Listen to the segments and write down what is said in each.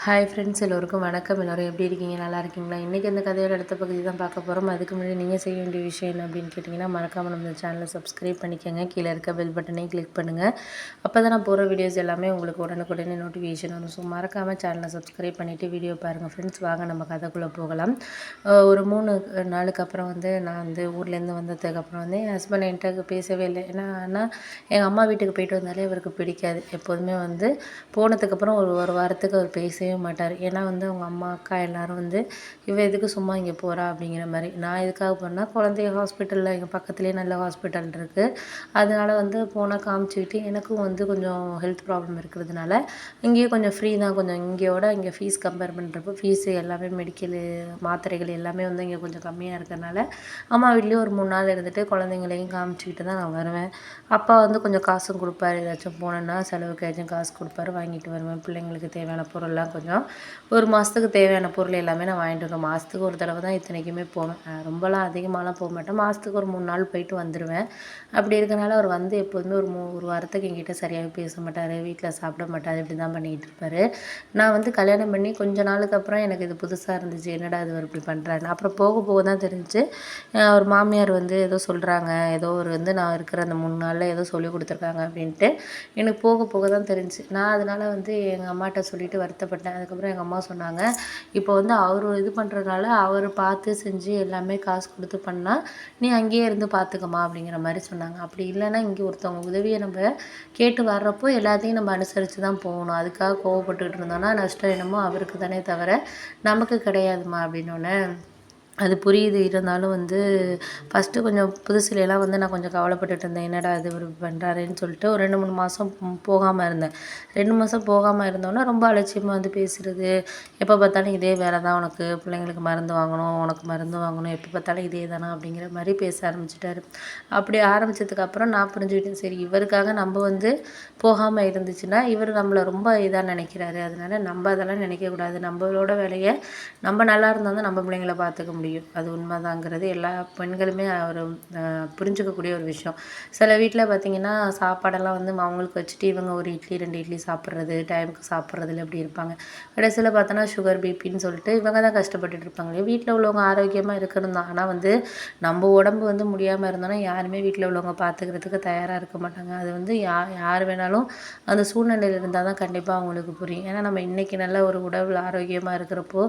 Hi friends, எல்லோருக்கும் வணக்கம். எல்லோரும் எப்படி இருக்கீங்க? நல்லா இருக்கீங்களா? இன்றைக்கி இந்த கதையோட அடுத்த பகுதி தான் பார்க்க போகிறோம். அதுக்கு முன்னாடி நீங்கள் செய்ய வேண்டிய விஷயம் என்ன அப்படின்னு கேட்டிங்கன்னா, மறக்காமல் நம்ம சேனலை சப்ஸ்கிரைப் பண்ணிக்கோங்க. கீழே இருக்க பெல் பட்டனையும் கிளிக் பண்ணுங்கள். அப்போ தான் நான் போகிற வீடியோஸ் எல்லாமே உங்களுக்கு உடனுக்குடனே நோட்டிஃபிகேஷன் வரும். ஸோ மறக்காமல் சேனலை சப்ஸ்கிரைப் பண்ணிவிட்டு வீடியோ பாருங்கள் ஃப்ரெண்ட்ஸ். வாங்க நம்ம கதைக்குள்ளே போகலாம். ஒரு 3 நாளுக்கு அப்புறம் நான் ஊர்லேருந்து வந்ததுக்கப்புறம் என் ஹஸ்பண்ட் என்கிட்ட பேசவே இல்லை. ஏன்னா எங்கள் அம்மா வீட்டுக்கு போயிட்டு வந்தாலே அவருக்கு பிடிக்காது. எப்போதுமே போனதுக்கப்புறம் ஒரு வாரத்துக்கு அவர் பேசவே மாட்டார். ஏன்னா அவங்க அம்மா அக்கா எல்லோரும் இவ எதுக்கு சும்மா இங்கே போகிறா அப்படிங்கிற மாதிரி. நான் எதுக்காக போனால் குழந்தைய ஹாஸ்பிட்டலில் எங்கள் பக்கத்துலேயே நல்ல ஹாஸ்பிட்டல் இருக்குது. அதனால் போனால் காமிச்சிக்கிட்டு எனக்கும் கொஞ்சம் ஹெல்த் ப்ராப்ளம் இருக்கிறதுனால இங்கேயே கொஞ்சம் ஃப்ரீ தான். கொஞ்சம் இங்கே ஃபீஸ் கம்பேர் பண்ணுறப்போ ஃபீஸு எல்லாமே மெடிக்கலு மாத்திரைகள் எல்லாமே இங்கே கொஞ்சம் கம்மியாக இருக்கிறதுனால அம்மா வீட்லேயும் ஒரு 3 நாள் இருந்துட்டு குழந்தைங்களையும் காமிச்சிக்கிட்டு தான் நான் வருவேன். அப்பா கொஞ்சம் காசும் கொடுப்பாரு. ஏதாச்சும் போனேன்னா செலவுக்கு ஏதாச்சும் காசு கொடுப்பாரு, வாங்கிட்டு வருவேன். பிள்ளைங்களுக்கு தேவையான பொருள்லாம் கொஞ்சம் ஒரு மாதத்துக்கு தேவையான பொருள் எல்லாமே நான் வாங்கிட்டு வருவேன். மாதத்துக்கு ஒரு தடவை தான் இத்தனைக்குமே போவேன். ரொம்பலாம் அதிகமாகலாம் போக மாட்டேன். மாதத்துக்கு ஒரு 3 நாள் போயிட்டு வந்துடுவேன். அப்படி இருக்கனால அவர் எப்போதுமே ஒரு வாரத்துக்கு என்கிட்ட சரியாகவே பேச மாட்டார், வீட்டில் சாப்பிட மாட்டார். இப்படி தான் பண்ணிகிட்டு இருப்பார். நான் கல்யாணம் பண்ணி கொஞ்ச நாளுக்கு அப்புறம் எனக்கு இது புதுசாக இருந்துச்சு. என்னடா இது அவர் இப்படி பண்ணுறாருன்னு. அப்புறம் போக போக தான் தெரிஞ்சுச்சு. அவர் மாமியார் ஏதோ சொல்கிறாங்க, ஏதோ ஒரு நான் இருக்கிற அந்த 3 நாளில் ஏதோ சொல்லி கொடுத்துருக்காங்க அப்படின்ட்டு எனக்கு போக போக தான் தெரிஞ்சுச்சு. நான் அதனால் எங்கள் அம்மாட்ட சொல்லிவிட்டு வருத்தப்பட்டேன். அதுக்கப்புறம் எங்கள் அம்மா சொன்னாங்க, இப்போ அவர் இது பண்ணுறதுனால அவர் பார்த்து செஞ்சு எல்லாமே காசு கொடுத்து பண்ணால் நீ அங்கேயே இருந்து பார்த்துக்கம்மா அப்படிங்கிற மாதிரி சொன்னாங்க. அப்படி இல்லைன்னா இங்கே ஒருத்தவங்க உதவியை நம்ம கேட்டு வர்றப்போ எல்லாத்தையும் நம்ம அனுசரித்து தான் போகணும். அதுக்காக கோவப்பட்டுக்கிட்டு இருந்தோம்னா நஷ்டம் என்னமோ அவருக்கு தானே தவிர நமக்கு கிடையாதுமா அப்படின்னோடனே அது புரியுது. இருந்தாலும் ஃபஸ்ட்டு கொஞ்சம் புதுசுலலாம் நான் கொஞ்சம் கவலைப்பட்டுட்டு இருந்தேன். என்னடா இது இவர் பண்ணுறாருன்னு சொல்லிட்டு ஒரு 2, 3 மாதம் போகாமல் இருந்தேன். 2 மாதம் போகாமல் இருந்தோன்னா ரொம்ப அலட்சியமாக பேசுகிறது. எப்போ பார்த்தாலும் இதே வேலை தான், உனக்கு பிள்ளைங்களுக்கு மருந்து வாங்கணும், உனக்கு மருந்து வாங்கணும், எப்போ பார்த்தாலும் இதே தானே அப்படிங்கிற மாதிரி பேச ஆரம்பிச்சிட்டாரு. அப்படி ஆரம்பித்ததுக்கப்புறம் நான் புரிஞ்சுக்கிட்டேன், சரி இவருக்காக நம்ம போகாமல் இருந்துச்சுன்னா இவர் நம்மளை ரொம்ப இதாக நினைக்கிறாரு. அதனால் நம்ம அதெல்லாம் நினைக்கக்கூடாது. நம்மளோட வேலையை நம்ம நல்லா இருந்தால் தான் நம்ம பிள்ளைங்களை பார்த்துக்க முடியும். அது உண்மைதாங்கிறது எல்லா பெண்களுமே அவர் புரிஞ்சுக்கக்கூடிய ஒரு விஷயம். சில வீட்டில் பார்த்திங்கன்னா சாப்பாடெல்லாம் அவங்களுக்கு வச்சுட்டு இவங்க ஒரு இட்லி 2 இட்லி சாப்பிட்றது, டைமுக்கு சாப்பிட்றதுல எப்படி இருப்பாங்க. கடைசியில் பார்த்தோன்னா சுகர் பிபின்னு சொல்லிட்டு இவங்க தான் கஷ்டப்பட்டுட்டு இருப்பாங்க. வீட்டில் உள்ளவங்க ஆரோக்கியமாக இருக்கணும் தான். ஆனால் நம்ம உடம்பு முடியாமல் இருந்தோன்னா யாருமே வீட்டில் உள்ளவங்க பார்த்துக்கிறதுக்கு தயாராக இருக்க மாட்டாங்க. அது யார் வேணாலும் அந்த சூழ்நிலையில் இருந்தால் தான் கண்டிப்பாக அவங்களுக்கு புரியும். ஏன்னா நம்ம இன்றைக்கி நல்ல ஒரு உடல் ஆரோக்கியமாக இருக்கிறப்போ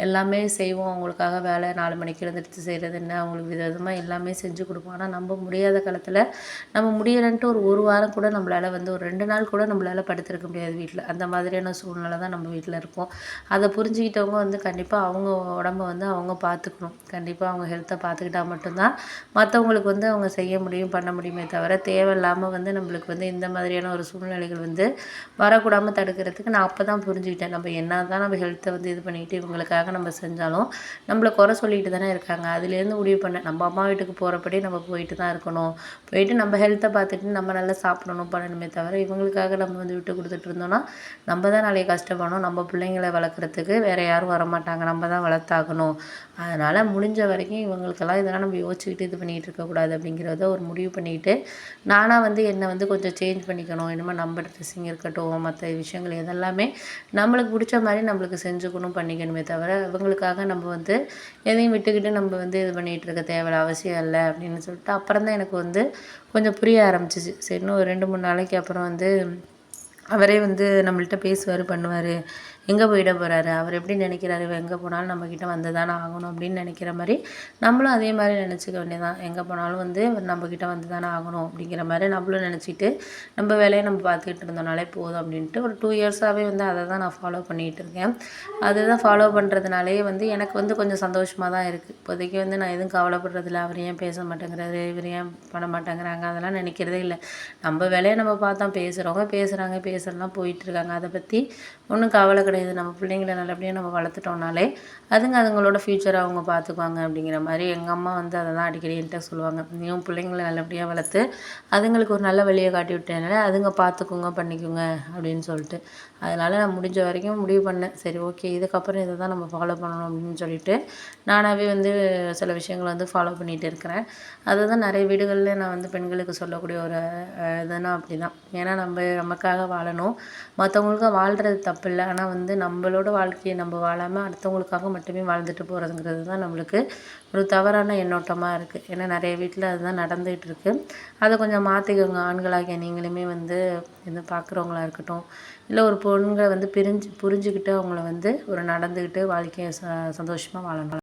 எல்லாமே செய்வோம். அவங்களுக்காக வேலை 4 மணிக்கு எழுந்திரிச்சு செய்கிறது என்ன, அவங்களுக்கு விதவிதமாக எல்லாமே செஞ்சு கொடுப்போம். ஆனால் நம்ம முடியாத காலத்தில் நம்ம முடியலைன்ட்டு ஒரு வாரம் கூட நம்மளால் ஒரு 2 நாள் கூட நம்மளால் படுத்திருக்க முடியாது வீட்டில். அந்த மாதிரியான சூழ்நிலை தான் நம்ம வீட்டில் இருப்போம். அதை புரிஞ்சுக்கிட்டவங்க கண்டிப்பாக அவங்க உடம்ப அவங்க பார்த்துக்கணும். கண்டிப்பாக அவங்க ஹெல்த்தை பார்த்துக்கிட்டா மட்டும்தான் மற்றவங்களுக்கு அவங்க செய்ய முடியும், பண்ண முடியுமே தவிர தேவையில்லாமல் நம்மளுக்கு இந்த மாதிரியான ஒரு சூழ்நிலைகள் வரக்கூடாமல் தடுக்கிறதுக்கு நான் அப்போ தான் புரிஞ்சுக்கிட்டேன். நம்ம என்ன தான் நம்ம ஹெல்த்தை இது பண்ணிக்கிட்டு இவங்களுக்காக நம்ம செஞ்சாலும் நம்மளை குறை சொல்லிட்டு தானே இருக்காங்க. அதுலேருந்து முடிவு பண்ணேன், நம்ம அம்மா வீட்டுக்கு போகிறபடி நம்ம போயிட்டு தான் இருக்கணும். போயிட்டு நம்ம ஹெல்த்தை பார்த்துட்டு நம்ம நல்லா சாப்பிடணும், பண்ணணுமே தவிர இவங்களுக்காக நம்ம விட்டு கொடுத்துட்டு இருந்தோம்னா நம்ம தான் நாளைக்கு கஷ்டப்படணும். நம்ம பிள்ளைங்களை வளர்க்குறதுக்கு வேறு யாரும் வரமாட்டாங்க, நம்ம தான் வளர்த்தாகணும். அதனால் முடிஞ்ச வரைக்கும் இவங்களுக்கெல்லாம் இதெல்லாம் நம்ம யோசிச்சுக்கிட்டு இது பண்ணிகிட்டு இருக்கக்கூடாது அப்படிங்கிறத ஒரு முடிவு பண்ணிக்கிட்டு நானாக என்னை கொஞ்சம் சேஞ்ச் பண்ணிக்கணும். இனிமேல் நம்ம ட்ரெஸ்ஸிங் இருக்கட்டும், மற்ற விஷயங்கள் எதெல்லாமே நம்மளுக்கு பிடிச்ச மாதிரி நம்மளுக்கு செஞ்சுக்கணும், பண்ணிக்கணுமே தவிர இவங்களுக்காக நம்ம எதையும் விட்டுக்கிட்டு நம்ம இது பண்ணிகிட்டு இருக்க தேவையில்ல, அவசியம் இல்லை அப்படின்னு சொல்லிட்டு அப்புறம் தான் எனக்கு கொஞ்சம் புரிய ஆரம்பிச்சிச்சு. சரி இன்னும் ஒரு 2, 3 நாளைக்கு அப்புறம் அவரே நம்மள்ட்ட பேசுவார், பண்ணுவார். எங்கே போயிட போகிறாரு, அவர் எப்படி நினைக்கிறாரு, எங்கே போனாலும் நம்மக்கிட்ட வந்து தானே ஆகணும் அப்படின்னு நினைக்கிற மாதிரி நம்மளும் அதே மாதிரி நினச்சிக்க வேண்டியதான். எங்கே போனாலும் அவர் நம்மக்கிட்ட வந்து தானே ஆகணும் அப்படிங்கிற மாதிரி நம்மளும் நினச்சிட்டு நம்ம வேலையை நம்ம பார்த்துக்கிட்டு இருந்தோம்னாலே போதும் அப்படின்ட்டு ஒரு 2 இயர்ஸாகவே அதை தான் நான் ஃபாலோ பண்ணிகிட்டு இருக்கேன். அதுதான் ஃபாலோ பண்ணுறதுனாலே எனக்கு கொஞ்சம் சந்தோஷமாக தான் இருக்குது. இப்போதைக்கு நான் எதுவும் கவலைப்படுறதில்ல. அவர் ஏன் பேச மாட்டேங்கிறாரு, இவர் ஏன் பண்ண மாட்டேங்கிறாங்க, அதெல்லாம் நினைக்கிறதே இல்லை. நம்ம வேலையை நம்ம பார்த்தா பேசுகிறவங்க பேசுகிறாங்க, பேசலாம் போயிட்டுருக்காங்க. அதை பற்றி ஒன்றும் கவலை கிடையாது. நம்ம பிள்ளைங்களை நல்லபடியாக நம்ம வளர்த்துட்டோம்னாலே அதுங்களோட ஃப்யூச்சரை அவங்க பார்த்துக்குவாங்க அப்படிங்கிற மாதிரி எங்கள் அம்மா அதை தான் அடிக்கடி என்கிட்ட சொல்லுவாங்க. நீயும் பிள்ளைங்களை நல்லபடியாக வளர்த்து அதுங்களுக்கு ஒரு நல்ல வழியை காட்டி விட்டேனால அதுங்க பார்த்துக்குங்க, பண்ணிக்குங்க அப்படின்னு சொல்லிட்டு. அதனால் நான் முடிஞ்ச வரைக்கும் முடிவு பண்ணேன். சரி ஓகே, இதுக்கப்புறம் இதை தான் நம்ம ஃபாலோ பண்ணணும் அப்படின்னு சொல்லிட்டு நானாகவே வந்து சில விஷயங்களை வந்து ஃபாலோ பண்ணிகிட்டு இருக்கிறேன். அதுதான் நிறைய வீடுகளில் நான் வந்து பெண்களுக்கு சொல்லக்கூடிய ஒரு இதுனா அப்படி தான். ஏன்னா நமக்காக வாழணும், மற்றவங்களுக்காக வாழ்கிறது தப்பு இல்லை. ஆனால் வந்து நம்மளோட வாழ்க்கையை நம்ம வாழாமல் அடுத்தவங்களுக்காக மட்டுமே வாழ்ந்துட்டு போகிறதுங்கிறது தான் நம்மளுக்கு ஒரு தவறான எண்ணோட்டமாக இருக்குது. ஏன்னா நிறைய வீட்டில் அதுதான் நடந்துகிட்டு இருக்குது. அதை கொஞ்சம் மாற்றிக்கோங்க. ஆண்களாகிய நீங்களுமே வந்து இந்த பார்க்குறவங்களா இருக்கட்டும், இல்லை ஒரு பொண்களை வந்து புரிஞ்சுக்கிட்டு அவங்கள வந்து ஒரு நடந்துக்கிட்டு வாழ்க்கையை சந்தோஷமாக வாழணும்.